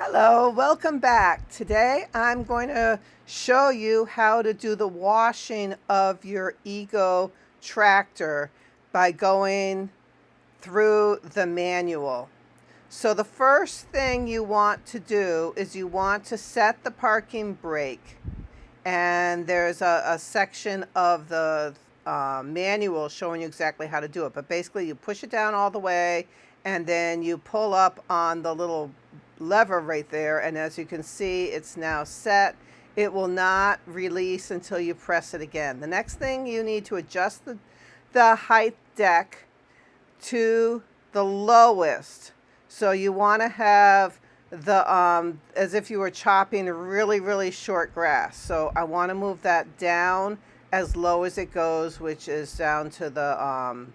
Hello, welcome back. Today I'm going to show you how to do the washing of your Ego tractor by going through the manual. So the first thing you want to do is you want to set the parking brake, and there's a section of the manual showing you exactly how to do it. But basically you push it down all the way and then you pull up on the little lever right there, and as you can see, it's now set. It will not release until you press it again. The next thing, you need to adjust the height deck to the lowest. So you want to have the as if you were chopping really short grass. So I want to move that down as low as it goes, which is down to the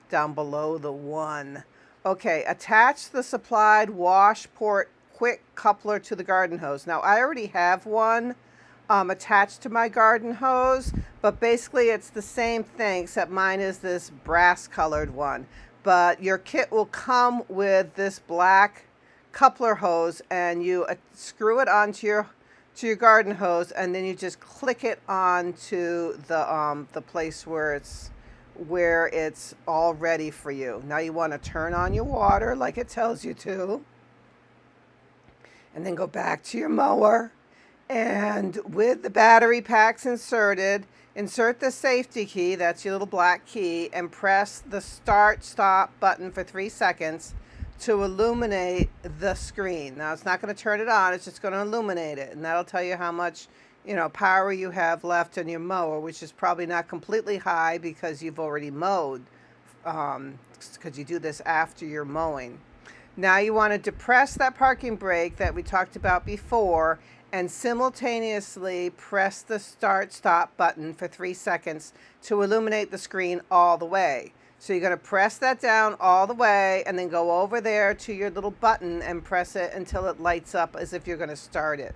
down below the 1. Okay, attach the supplied wash port quick coupler to the garden hose. Now I already have one attached to my garden hose, but basically it's the same thing, except mine is this brass colored one. But your kit will come with this black coupler hose, and you screw it onto your garden hose, and then you just click it onto the place where it's all ready for you. Now you want to turn on your water like it tells you to, and then go back to your mower, and with the battery packs inserted, insert the safety key, that's your little black key, and press the start-stop button for 3 seconds to illuminate the screen. Now it's not going to turn it on, it's just going to illuminate it, and that'll tell you how much power you have left in your mower, which is probably not completely high because you've already mowed, because you do this after you're mowing. Now you want to depress that parking brake that we talked about before, and simultaneously press the start-stop button for 3 seconds to illuminate the screen all the way. So you're going to press that down all the way, and then go over there to your little button and press it until it lights up as if you're going to start it.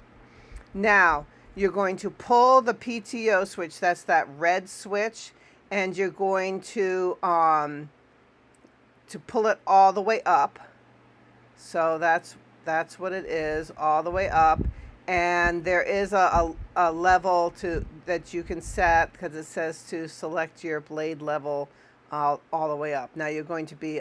Now you're going to pull the PTO switch, that's that red switch, and you're going to pull it all the way up. So that's what it is, all the way up. And there is a level that you can set, because it says to select your blade level all the way up. Now you're going to be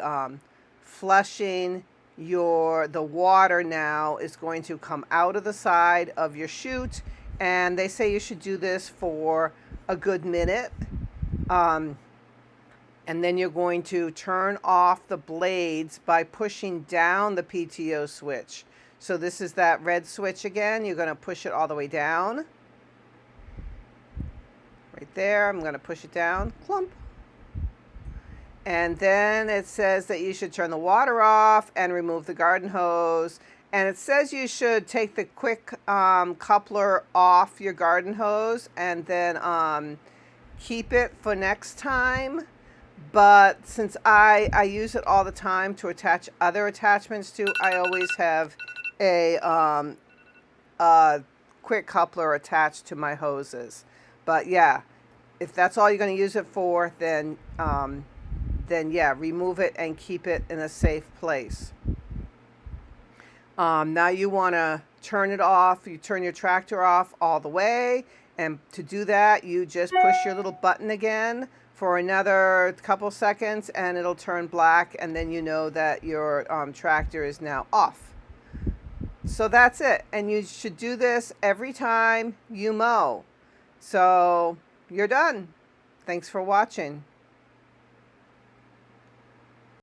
flushing the water. Now is going to come out of the side of your chute, and they say you should do this for a good minute. And then you're going to turn off the blades by pushing down the PTO switch. So this is that red switch again. You're going to push it all the way down. Right there. I'm going to push it down. Clump. And then it says that you should turn the water off and remove the garden hose. And it says you should take the quick coupler off your garden hose and then keep it for next time. But since I use it all the time to attach other attachments to, I always have a quick coupler attached to my hoses. But yeah, if that's all you're going to use it for, then yeah, remove it and keep it in a safe place. Now you want to turn it off. You turn your tractor off all the way, and to do that, you just push your little button again for another couple seconds, and it'll turn black, and then you know that your tractor is now off. So that's it, and you should do this every time you mow. So you're done. Thanks for watching.